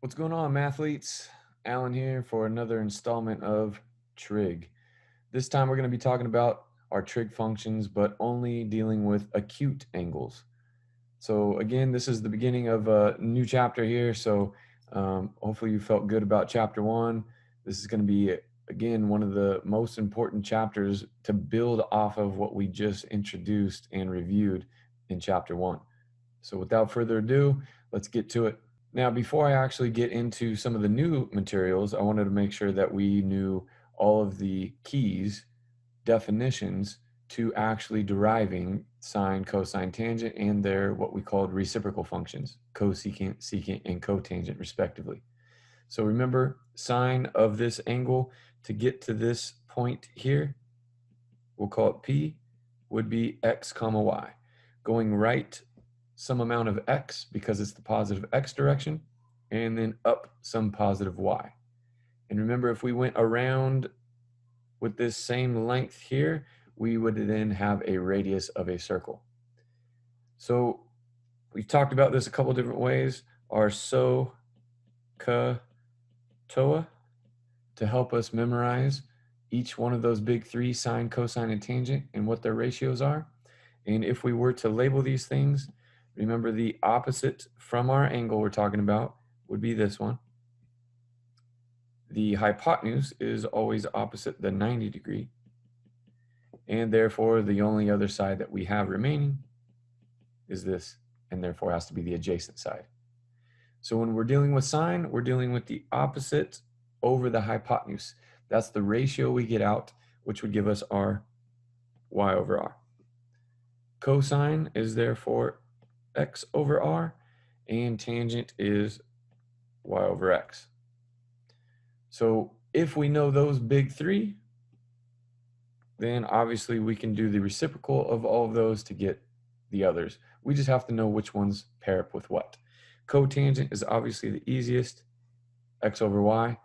What's going on, mathletes? Alan here for another installment of Trig. This time we're going to be talking about our trig functions, but only dealing with acute angles. So again, this is the beginning of a new chapter here. So hopefully you felt good about chapter one. This is going to be, again, one of the most important chapters to build off of what we just introduced and reviewed in chapter one. So without further ado, let's get to it. Now, before I actually get into some of the new materials, I wanted to make sure that we knew all of the keys, definitions to actually deriving sine, cosine, tangent, and their what we called reciprocal functions, cosecant, secant, and cotangent, respectively. So remember, sine of this angle to get to this point here, we'll call it P, would be x comma y. Going right some amount of x because it's the positive x direction, and then up some positive y. And remember, if we went around with this same length here, we would then have a radius of a circle. So we've talked about this a couple different ways. Our so, ka, toa, to help us memorize each one of those big three, sine, cosine, and tangent, and what their ratios are. And if we were to label these things, remember the opposite from our angle we're talking about would be this one. The hypotenuse is always opposite the 90 degree. And therefore, the only other side that we have remaining is this, and therefore has to be the adjacent side. So when we're dealing with sine, we're dealing with the opposite over the hypotenuse. That's the ratio we get out, which would give us our y over r. Cosine is therefore x over r, and tangent is y over x. So if we know those big three, then obviously we can do the reciprocal of all of those to get the others. We just have to know which ones pair up with what. Cotangent is obviously the easiest, x over y,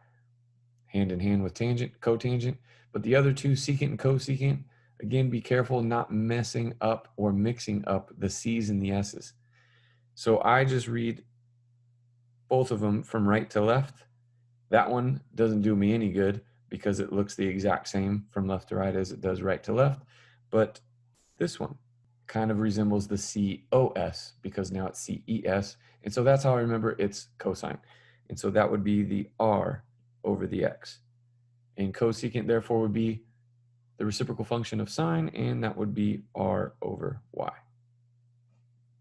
hand in hand with tangent, cotangent. But the other two, secant and cosecant, again, be careful not messing up or mixing up the c's and the s's. So I just read both of them from right to left. That one doesn't do me any good because it looks the exact same from left to right as it does right to left. But this one kind of resembles the COS because now it's CES. And so that's how I remember its cosine. And so that would be the R over the X. And cosecant, therefore, would be the reciprocal function of sine, and that would be R over Y.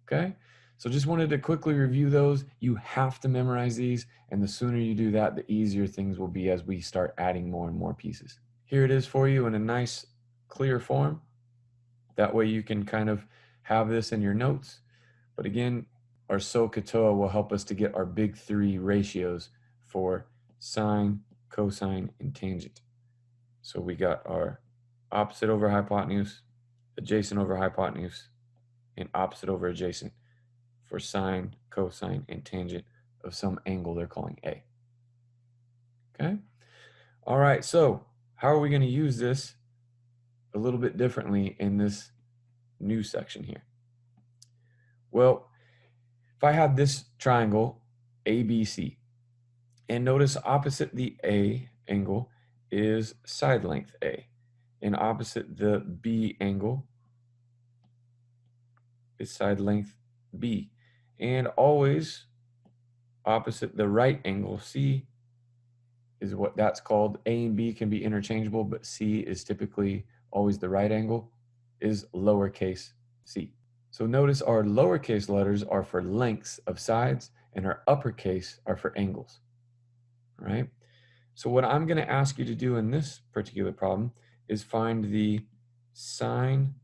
Okay? So just wanted to quickly review those. You have to memorize these, and the sooner you do that, the easier things will be as we start adding more and more pieces. Here it is for you in a nice, clear form. That way you can kind of have this in your notes. But again, our SOHCAHTOA will help us to get our big three ratios for sine, cosine, and tangent. So we got our opposite over hypotenuse, adjacent over hypotenuse, and opposite over adjacent for sine, cosine, and tangent of some angle they're calling A. Okay? All right, so how are we going to use this a little bit differently in this new section here? Well, if I have this triangle ABC, and notice opposite the A angle is side length A, and opposite the B angle is side length B, and always opposite the right angle C is what that's called. A and B can be interchangeable, but C is typically always the right angle, is lowercase c. So notice our lowercase letters are for lengths of sides, and our uppercase are for angles. All right? So what I'm going to ask you to do in this particular problem is find the sine,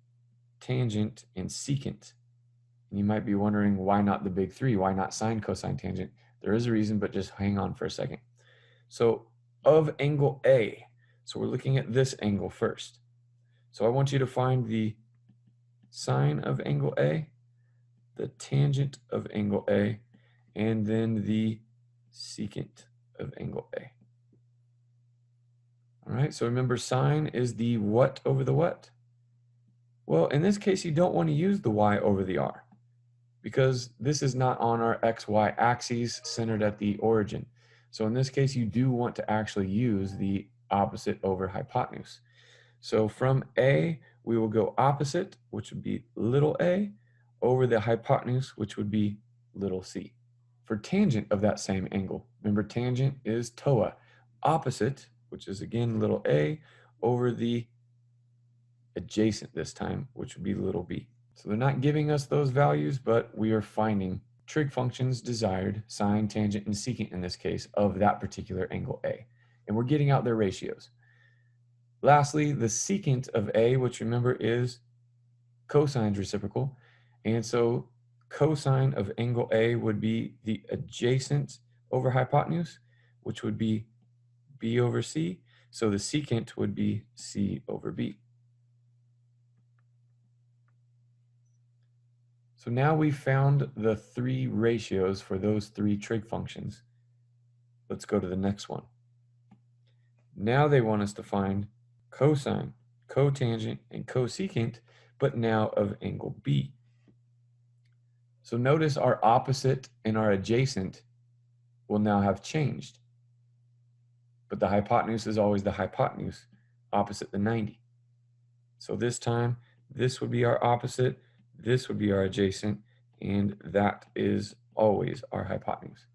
tangent, and secant. And you might be wondering, why not the big three? Why not sine, cosine, tangent? There is a reason, but just hang on for a second. So of angle A, so we're looking at this angle first. So I want you to find the sine of angle A, the tangent of angle A, and then the secant of angle A. All right, so remember sine is the what over the what? Well, in this case, you don't want to use the y over the r. because this is not on our XY axes centered at the origin. So in this case, you do want to actually use the opposite over hypotenuse. So from A, we will go opposite, which would be little a, over the hypotenuse, which would be little c. For tangent of that same angle, remember tangent is TOA. Opposite, which is again little a, over the adjacent this time, which would be little b. So they're not giving us those values, but we are finding trig functions desired, sine, tangent, and secant in this case, of that particular angle A. And we're getting out their ratios. Lastly, the secant of A, which remember is cosine's reciprocal. And so cosine of angle A would be the adjacent over hypotenuse, which would be B over C. So the secant would be C over B. So now we've found the three ratios for those three trig functions. Let's go to the next one. Now they want us to find cosine, cotangent, and cosecant, but now of angle B. So notice our opposite and our adjacent will now have changed. But the hypotenuse is always the hypotenuse, opposite the 90. So this time, this would be our opposite, this would be our adjacent, and that is always our hypotenuse.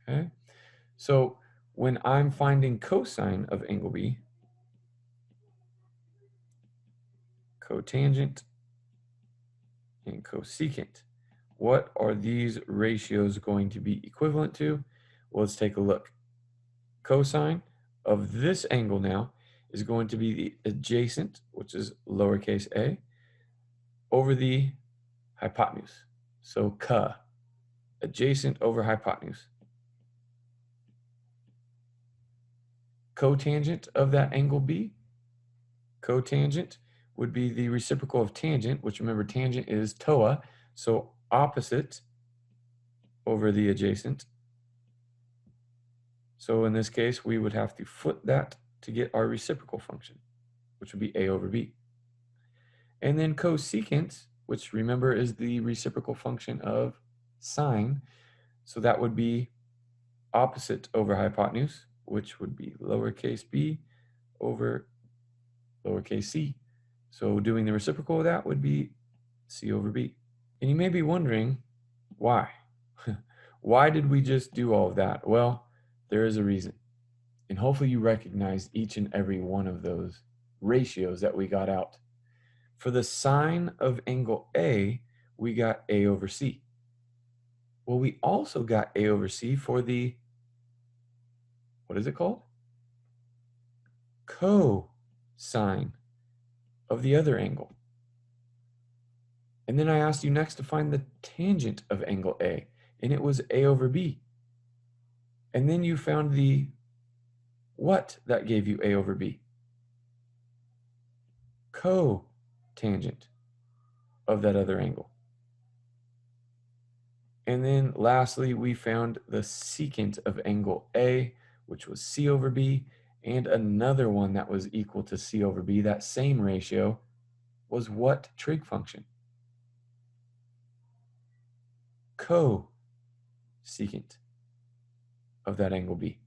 Okay? So when I'm finding cosine of angle B, cotangent and cosecant, what are these ratios going to be equivalent to? Well, let's take a look. Cosine of this angle now is going to be the adjacent, which is lowercase a, over the hypotenuse. So ca, adjacent over hypotenuse. Cotangent of that angle B, cotangent would be the reciprocal of tangent, which remember tangent is TOA, so opposite over the adjacent. So in this case, we would have to flip that to get our reciprocal function, which would be A over B. And then cosecant, which remember is the reciprocal function of sine, so that would be opposite over hypotenuse, which would be lowercase b over lowercase c. So doing the reciprocal of that would be c over b. And you may be wondering, why? Why did we just do all of that? Well, there is a reason. And hopefully you recognize each and every one of those ratios that we got out. For the sine of angle A, we got A over C. Well, we also got A over C for the, what is it called? Cosine of the other angle. And then I asked you next to find the tangent of angle A, and it was A over B. And then you found the what that gave you A over B? Cotangent of that other angle. And then lastly, we found the secant of angle A, which was C over B, and another one that was equal to C over B, that same ratio, was what trig function? Cosecant of that angle B.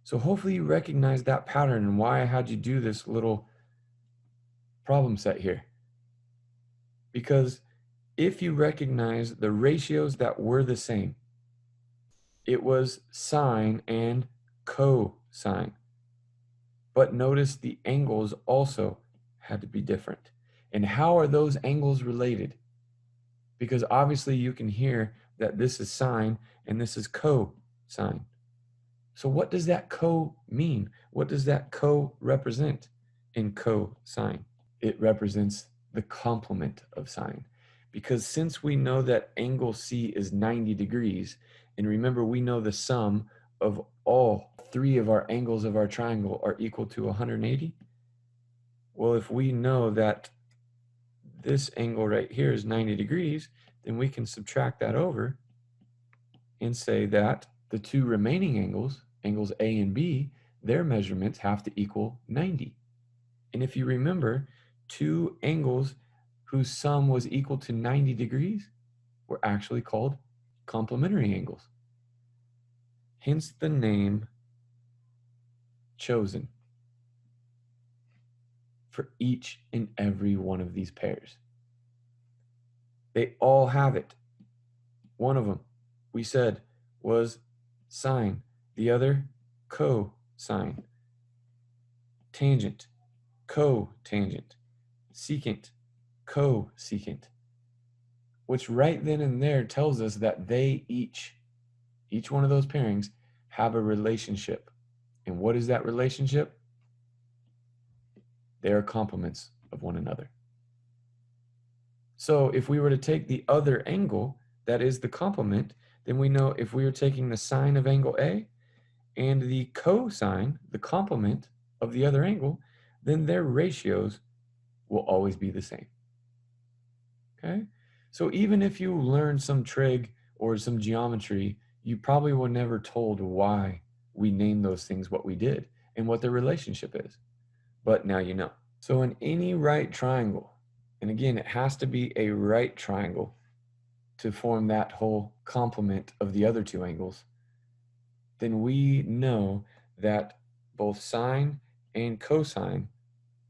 So hopefully you recognize that pattern and why I had you do this little problem set here. Because if you recognize the ratios that were the same, it was sine and cosine. But notice the angles also had to be different. And how are those angles related? Because obviously you can hear that this is sine and this is cosine. So what does that co mean? What does that co represent in cosine? It represents the complement of sine. Because since we know that angle C is 90 degrees, and remember we know the sum of all three of our angles of our triangle are equal to 180, well, if we know that this angle right here is 90 degrees, then we can subtract that over and say that the two remaining angles, angles A and B, their measurements have to equal 90. And if you remember, two angles whose sum was equal to 90 degrees were actually called complementary angles. Hence the name chosen for each and every one of these pairs. They all have it. One of them, we said, was sine, the other cosine, tangent, cotangent, secant, cosecant, which right then and there tells us that they each one of those pairings have a relationship. And what is that relationship? They are complements of one another. So if we were to take the other angle, that is the complement, then we know if we are taking the sine of angle A and the cosine, the complement of the other angle, then their ratios will always be the same. Okay? So even if you learn some trig or some geometry, you probably were never told why we named those things what we did and what their relationship is. But now you know. So in any right triangle, and again, it has to be a right triangle to form that whole complement of the other two angles, then we know that both sine and cosine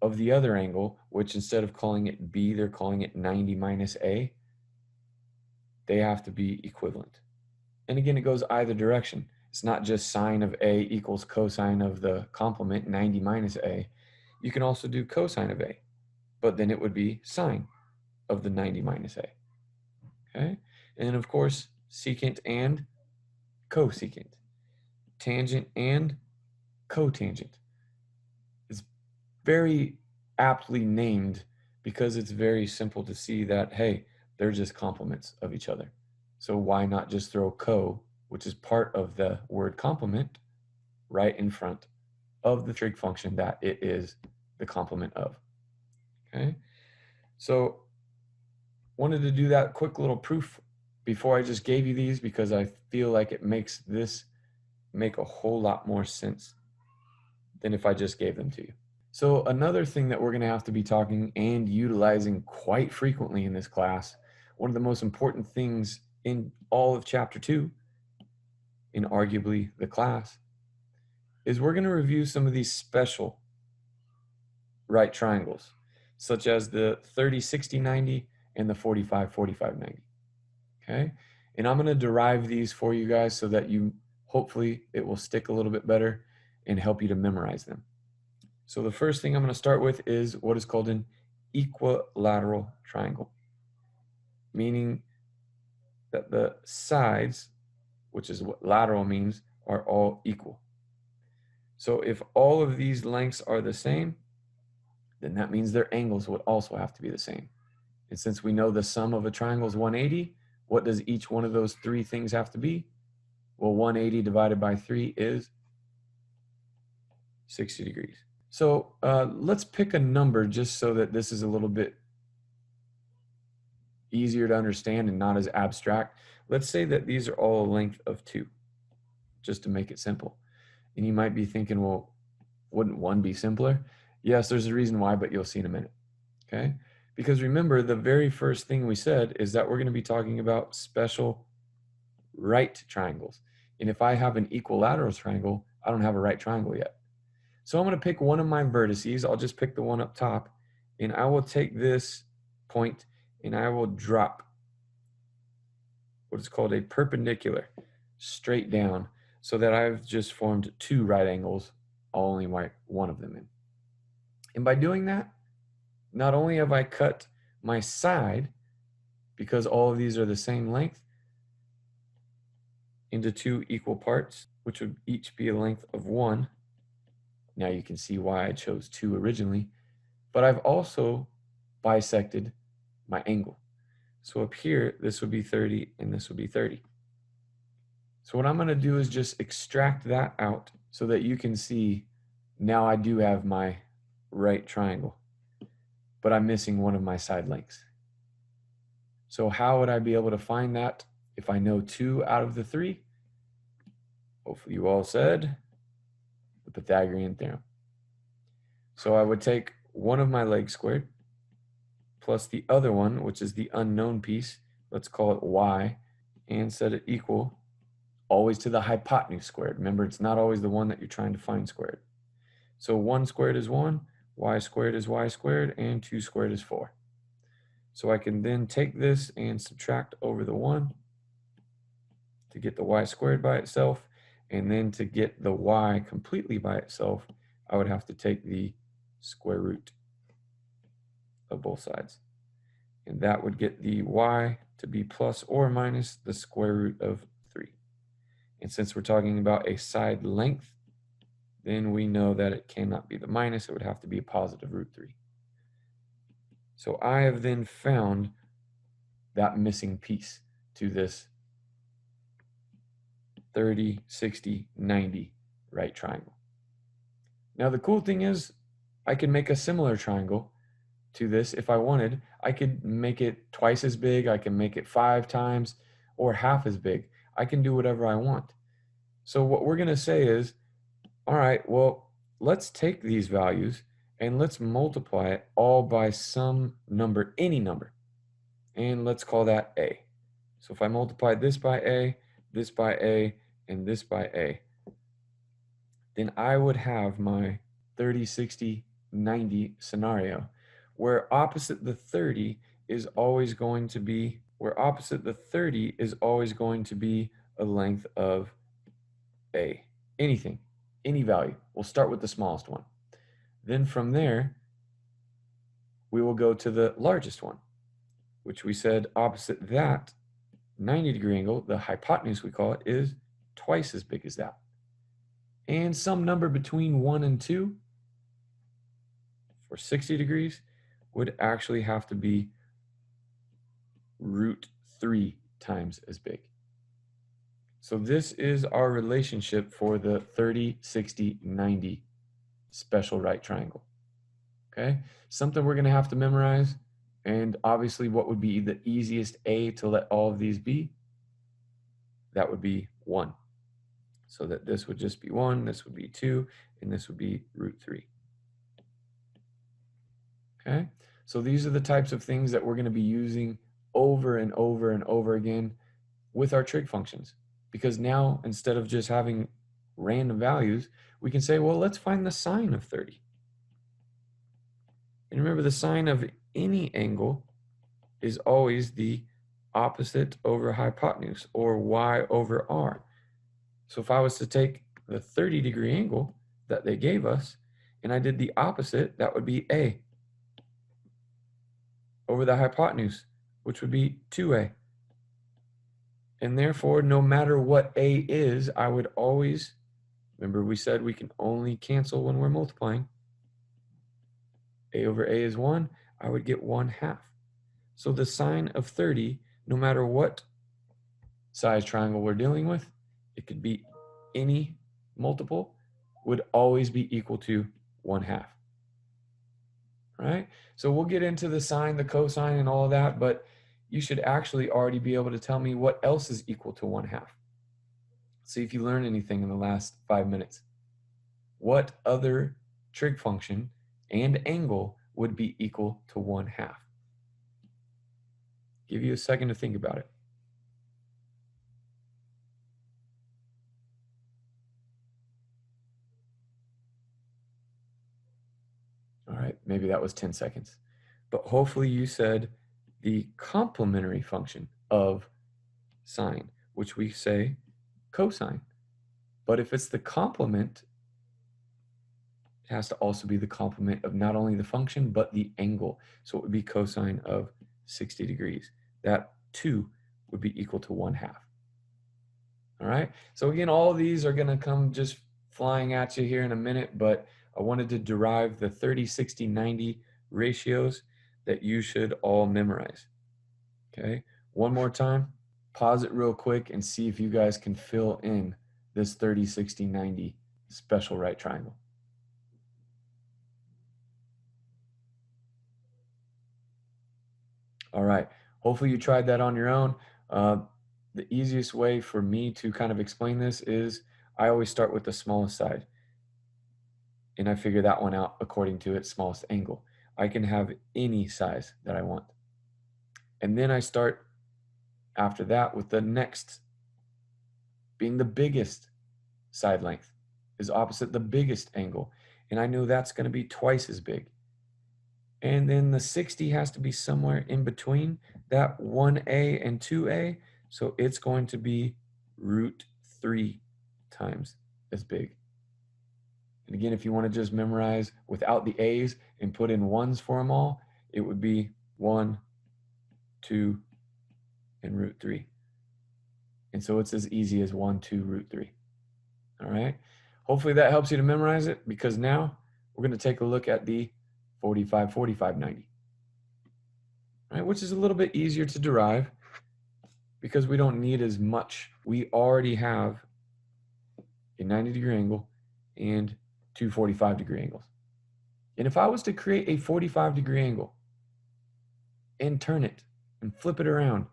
of the other angle, which instead of calling it B, they're calling it 90 minus A, they have to be equivalent. And again, it goes either direction. It's not just sine of A equals cosine of the complement, 90 minus A. You can also do cosine of A, but then it would be sine of the 90 minus A. Okay? And of course, secant and cosecant, tangent and cotangent. It's very aptly named because it's very simple to see that, hey, they're just complements of each other. So why not just throw co, which is part of the word complement, right in front of the trig function that it is the complement of. Okay, so wanted to do that quick little proof before I just gave you these because I feel like it makes this make a whole lot more sense than if I just gave them to you. So another thing that we're going to have to be talking and utilizing quite frequently in this class, one of the most important things in all of chapter 2, in arguably the class, is we're going to review some of these special right triangles, such as the 30-60-90 and the 45-45-90. Okay, and I'm going to derive these for you guys so that you hopefully it will stick a little bit better and help you to memorize them. So the first thing I'm going to start with is what is called an equilateral triangle, meaning that the sides, which is what lateral means, are all equal. So if all of these lengths are the same, then that means their angles would also have to be the same. And since we know the sum of a triangle is 180, what does each one of those three things have to be? Well, 180 divided by 3 is 60 degrees. So let's pick a number just so that this is a little bit easier to understand and not as abstract. Let's say that these are all a length of 2, just to make it simple. And you might be thinking, well, wouldn't 1 be simpler? Yes, there's a reason why, but you'll see in a minute. Okay? Because remember, the very first thing we said is that we're going to be talking about special right triangles. And if I have an equilateral triangle, I don't have a right triangle yet. So I'm going to pick one of my vertices. I'll just pick the one up top. And I will take this point and I will drop what is called a perpendicular straight down so that I've just formed 2 right angles. I'll only write one of them in. And by doing that, not only have I cut my side, because all of these are the same length, into 2 equal parts, which would each be a length of 1. Now you can see why I chose 2 originally, but I've also bisected my angle. So up here, this would be 30 and this would be 30. So what I'm going to do is just extract that out so that you can see now I do have my right triangle, but I'm missing one of my side lengths. So how would I be able to find that if I know 2 out of the 3? Hopefully you all said the Pythagorean theorem. So I would take one of my legs squared plus the other one, which is the unknown piece. Let's call it y, and set it equal always to the hypotenuse squared. Remember, it's not always the one that you're trying to find squared. So 1 squared is 1, y squared is y squared, and 2 squared is 4. So I can then take this and subtract over the 1 to get the y squared by itself, and then to get the y completely by itself, I would have to take the square root of both sides. And that would get the y to be plus or minus the square root of 3. And since we're talking about a side length, then we know that it cannot be the minus, it would have to be a positive root 3. So I have then found that missing piece to this 30, 60, 90 right triangle. Now the cool thing is I can make a similar triangle to this if I wanted. I could make it twice as big, I can make it 5 times, or half as big. I can do whatever I want. So what we're going to say is, all right, well, let's take these values and let's multiply it all by some number, any number, and let's call that a. So if I multiply this by a, and this by a, then I would have my 30, 60, 90 scenario where opposite the 30 is always going to be, a length of a, anything, any value. We'll start with the smallest one. Then from there, we will go to the largest one, which we said opposite that 90-degree angle, the hypotenuse we call it, is twice as big as that. And some number between 1 and 2 for 60 degrees would actually have to be root 3 times as big. So this is our relationship for the 30, 60, 90 special right triangle. Okay, something we're going to have to memorize, and obviously what would be the easiest a to let all of these be? That would be 1. So that this would just be 1, this would be 2, and this would be root 3. Okay, so these are the types of things that we're going to be using over and over and over again with our trig functions. Because now, instead of just having random values, we can say, well, let's find the sine of 30. And remember, the sine of any angle is always the opposite over hypotenuse, or y over r. So if I was to take the 30-degree angle that they gave us, and I did the opposite, that would be a over the hypotenuse, which would be 2a. And therefore, no matter what a is, I would always, remember we said we can only cancel when we're multiplying. A over a is 1, I would get 1/2. So the sine of 30, no matter what size triangle we're dealing with, it could be any multiple, would always be equal to 1/2. Right? So we'll get into the sine, the cosine, and all of that, but you should actually already be able to tell me what else is equal to 1/2. See if you learned anything in the last 5 minutes. What other trig function and angle would be equal to 1/2? Give you a second to think about it. All right, maybe that was 10 seconds. But hopefully you said the complementary function of sine, which we say cosine. But if it's the complement, it has to also be the complement of not only the function, but the angle. So it would be cosine of 60 degrees. That 2 would be equal to 1/2. All right, so again, all of these are going to come just flying at you here in a minute, but I wanted to derive the 30, 60, 90 ratios that you should all memorize. Okay, one more time, pause it real quick and see if you guys can fill in this 30, 60, 90 special right triangle. All right, hopefully you tried that on your own. The easiest way for me to kind of explain this is I always start with the smallest side, and I figure that one out according to its smallest angle. I can have any size that I want. And then I start after that with the next being the biggest side length is opposite the biggest angle. And I know that's going to be twice as big. And then the 60 has to be somewhere in between that 1a and 2a. So it's going to be root 3 times as big. And again, if you want to just memorize without the a's and put in ones for them all, it would be 1, 2, and root 3. And so it's as easy as 1, 2, root 3. All right. Hopefully that helps you to memorize it, because now we're going to take a look at the 45, 45, 90. All right, which is a little bit easier to derive because we don't need as much. We already have a 90-degree angle and two 45-degree angles. And if I was to create a 45-degree angle and turn it and flip it around,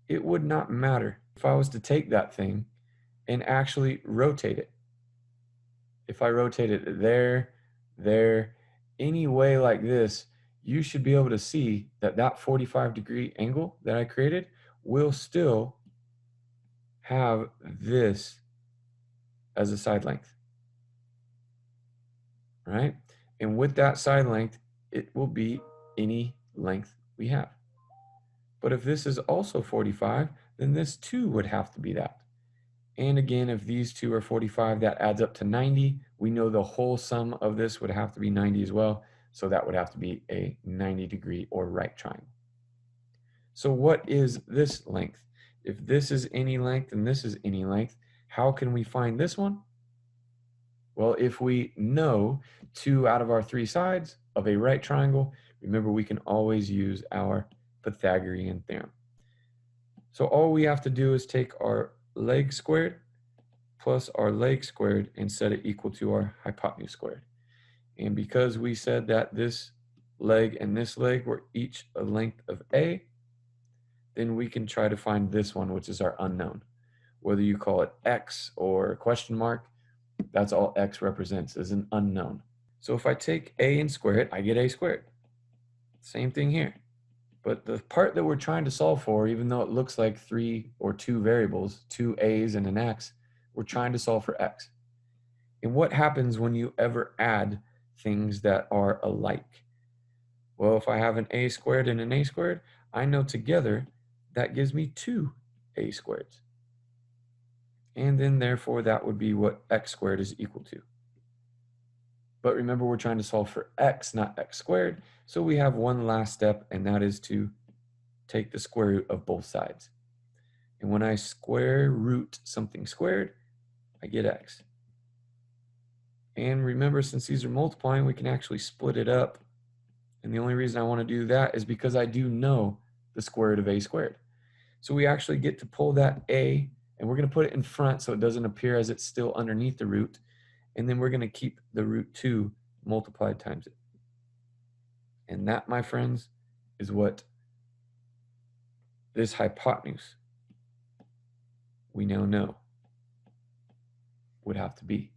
it would not matter if I was to take that thing and actually rotate it. If I rotate it there, any way like this, you should be able to see that that 45-degree angle that I created will still have this as a side length, right? And with that side length, it will be any length we have. But if this is also 45, then this too would have to be that. And again, if these two are 45, that adds up to 90. We know the whole sum of this would have to be 90 as well. So that would have to be a 90-degree or right triangle. So what is this length? If this is any length and this is any length, how can we find this one? Well, if we know 2 out of our 3 sides of a right triangle, remember we can always use our Pythagorean theorem. So all we have to do is take our leg squared plus our leg squared and set it equal to our hypotenuse squared. And because we said that this leg and this leg were each a length of a, then we can try to find this one, which is our unknown. Whether you call it x or question mark, that's all x represents, is an unknown. So if I take a and square it, I get a squared. Same thing here. But the part that we're trying to solve for, even though it looks like 3 or 2 variables, 2 a's and an x, we're trying to solve for x. And what happens when you ever add things that are alike? Well, if I have an a squared and an a squared, I know together that gives me 2 a squareds. And then therefore that would be what x squared is equal to. But remember, we're trying to solve for x, not x squared. So we have one last step, and that is to take the square root of both sides. And when I square root something squared, I get x. And remember, since these are multiplying, we can actually split it up. And the only reason I want to do that is because I do know the square root of a squared. So we actually get to pull that a, and we're going to put it in front so it doesn't appear as it's still underneath the root. And then we're going to keep the root 2 multiplied times it. And that, my friends, is what this hypotenuse we now know would have to be.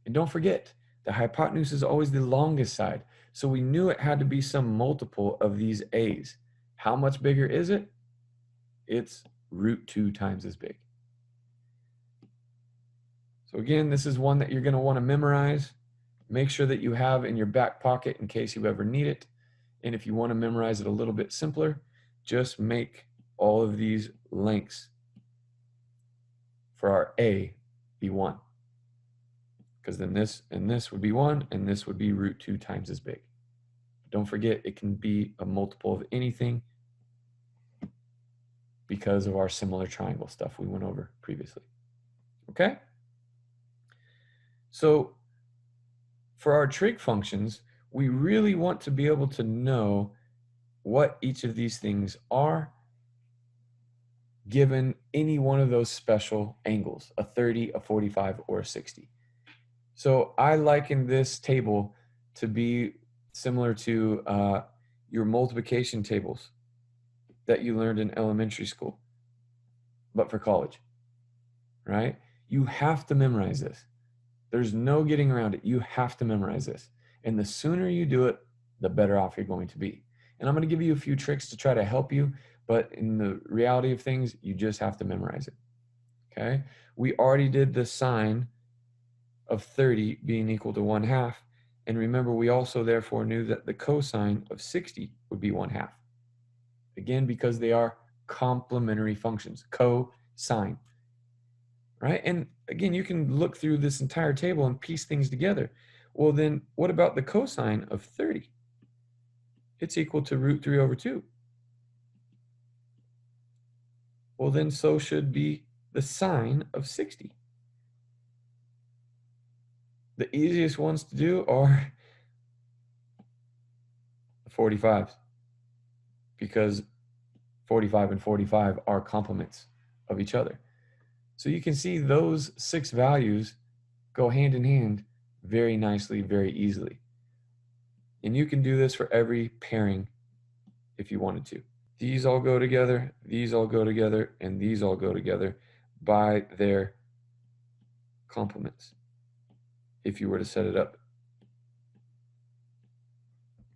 And don't forget, the hypotenuse is always the longest side. So we knew it had to be some multiple of these a's. How much bigger is it? It's root 2 times as big. So again, this is one that you're going to want to memorize. Make sure that you have in your back pocket in case you ever need it. And if you want to memorize it a little bit simpler, just make all of these lengths for our a be 1. Because then this and this would be 1, and this would be root 2 times as big. Don't forget, it can be a multiple of anything because of our similar triangle stuff we went over previously. Okay? So for our trig functions, we really want to be able to know what each of these things are given any one of those special angles, a 30, a 45, or a 60. So I liken this table to be similar to your multiplication tables that you learned in elementary school, but for college, right? You have to memorize this. There's no getting around it. You have to memorize this. And the sooner you do it, the better off you're going to be. And I'm going to give you a few tricks to try to help you, but in the reality of things, you just have to memorize it. Okay? We already did the sine of 30 being equal to 1/2. And remember, we also therefore knew that the cosine of 60 would be 1/2. Again, because they are complementary functions, cosine, right? And again, you can look through this entire table and piece things together. Well, then what about the cosine of 30? It's equal to √3/2. Well, then so should be the sine of 60. The easiest ones to do are the 45s, because 45 and 45 are complements of each other. So you can see those 6 values go hand in hand very nicely, very easily. And you can do this for every pairing if you wanted to. These all go together, these all go together, and these all go together by their complements, if you were to set it up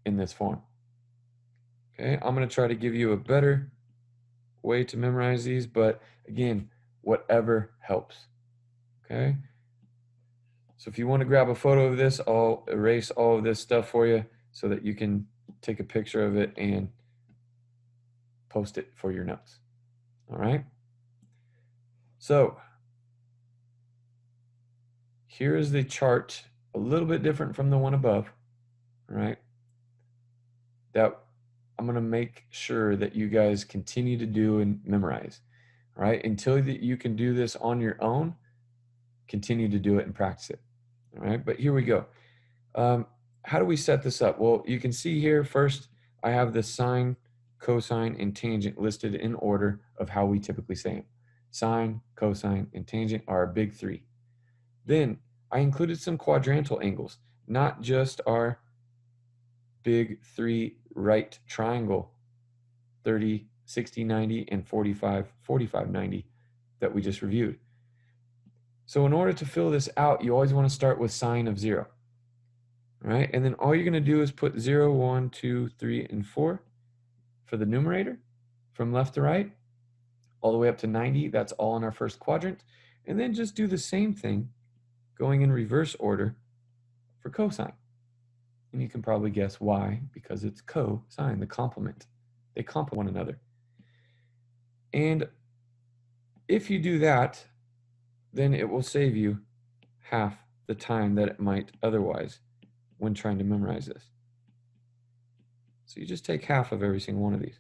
in this form. Okay, I'm going to try to give you a better way to memorize these, but again, whatever helps. Okay, so if you want to grab a photo of this, I'll erase all of this stuff for you so that you can take a picture of it and post it for your notes. All right, so here is the chart, a little bit different from the one above. All right, that I'm going to make sure that you guys continue to do and memorize. All right, until you can do this on your own, continue to do it and practice it. All right, but here we go. How do we set this up? Well, you can see here first, I have the sine, cosine, and tangent listed in order of how we typically say them. Sine, cosine, and tangent are our big 3. Then I included some quadrantal angles, not just our big 3 right triangle, 30, 60, 90, and 45, 45, 90 that we just reviewed. So in order to fill this out, you always want to start with sine of 0. All right, and then all you're going to do is put 0, 1, 2, 3, and 4 for the numerator from left to right, all the way up to 90. That's all in our first quadrant. And then just do the same thing going in reverse order for cosine. And you can probably guess why, because it's cosine, the complement. They complement one another. And if you do that, then it will save you half the time that it might otherwise when trying to memorize this. So you just take half of every single one of these.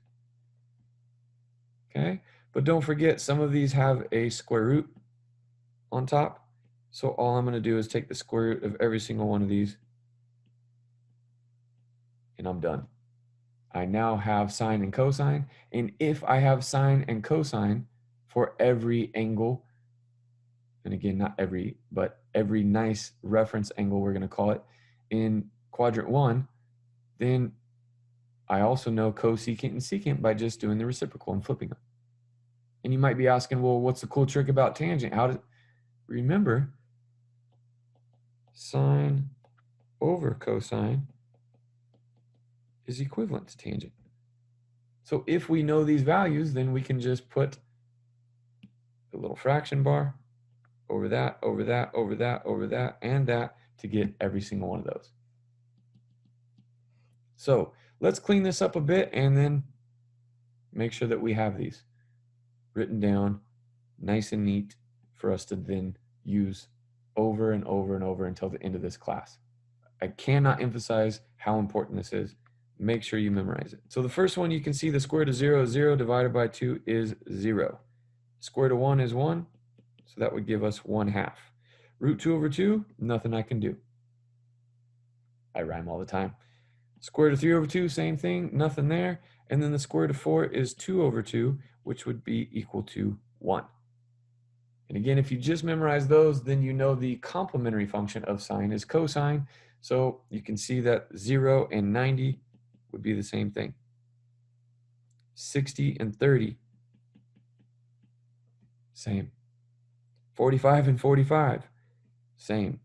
Okay? But don't forget, some of these have a square root on top. So all I'm going to do is take the square root of every single one of these, and I'm done. I now have sine and cosine, and if I have sine and cosine for every angle, and again, not every, but every nice reference angle, we're going to call it, in quadrant 1, then I also know cosecant and secant by just doing the reciprocal and flipping them. And you might be asking, well, what's the cool trick about tangent? Remember, sine over cosine is equivalent to tangent. So if we know these values, then we can just put the little fraction bar over that, over that, over that, over that, and that to get every single one of those. So let's clean this up a bit and then make sure that we have these written down nice and neat for us to then use over and over and over until the end of this class. I cannot emphasize how important this is. Make sure you memorize it. So the first one, you can see the square root of 0 is 0 divided by 2 is 0. Square root of 1 is 1, so that would give us 1/2. Root 2 over 2, nothing I can do. I rhyme all the time. Square root of 3 over 2, same thing, nothing there. And then the square root of 4 is 2 over 2, which would be equal to 1. And again, if you just memorize those, then you know the complementary function of sine is cosine. So you can see that 0 and 90 would be the same thing. 60 and 30, same. 45 and 45, same.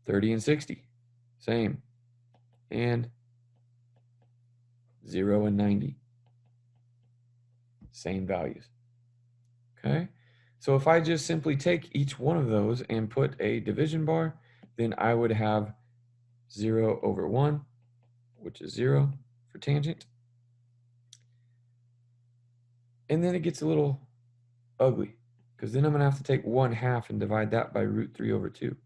30 and 60, same. and 0 and 90. Same values. Okay? So if I just simply take each one of those and put a division bar, then I would have 0 over 1, which is 0 for tangent. And then it gets a little ugly, because then I'm going to have to take 1/2 and divide that by root 3 over 2,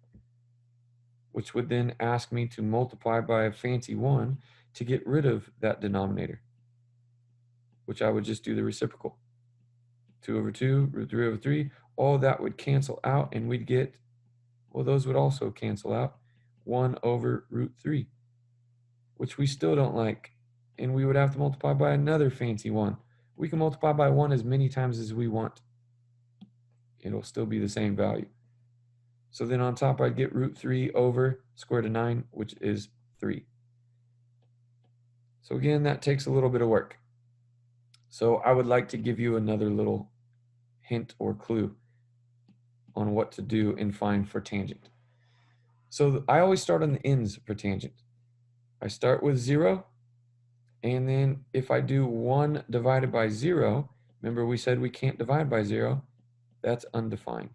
which would then ask me to multiply by a fancy 1 to get rid of that denominator, which I would just do the reciprocal. 2 over 2, root 3 over 3, all that would cancel out, and we'd get, well, those would also cancel out, 1 over root 3, which we still don't like, and we would have to multiply by another fancy 1. We can multiply by 1 as many times as we want. It'll still be the same value. So then on top, I'd get root 3 over square root of 9, which is 3. So again, that takes a little bit of work. So I would like to give you another little hint or clue on what to do and find for tangent. So I always start on the ends for tangent. I start with 0, and then if I do 1 divided by 0, remember we said we can't divide by 0, that's undefined.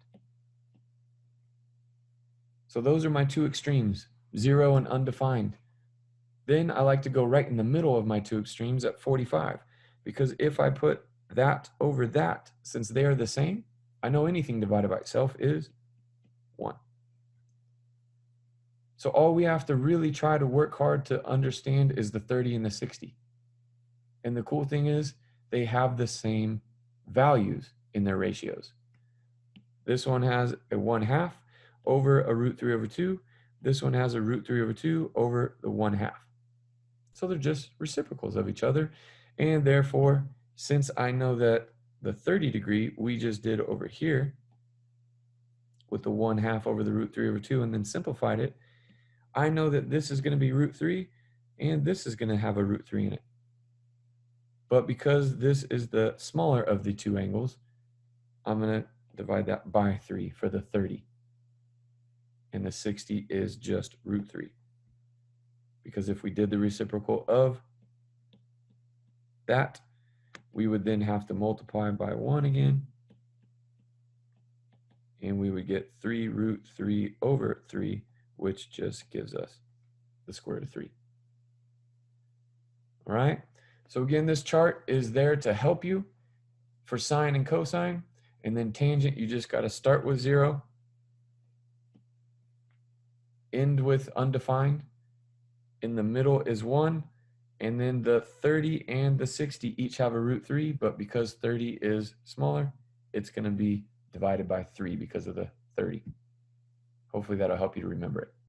So those are my two extremes, 0 and undefined. Then I like to go right in the middle of my two extremes at 45, because if I put that over that, since they are the same, I know anything divided by itself is 1. So all we have to really try to work hard to understand is the 30 and the 60. And the cool thing is they have the same values in their ratios. This one has a 1/2 over a root 3 over 2. This one has a root 3 over 2 over the 1/2. So they're just reciprocals of each other. And therefore, since I know that the 30 degree we just did over here with the 1/2 over the root 3 over 2 and then simplified it, I know that this is going to be root 3 and this is going to have a root 3 in it. But because this is the smaller of the two angles, I'm going to divide that by 3 for the 30. And the 60 is just root 3. Because if we did the reciprocal of that, we would then have to multiply by 1 again. And we would get 3 root 3 over 3, which just gives us the square root of 3. All right? So again, this chart is there to help you for sine and cosine. And then tangent, you just got to start with 0, end with undefined. In the middle is 1. And then the 30 and the 60 each have a root 3. But because 30 is smaller, it's going to be divided by 3 because of the 30. Hopefully that'll help you to remember it.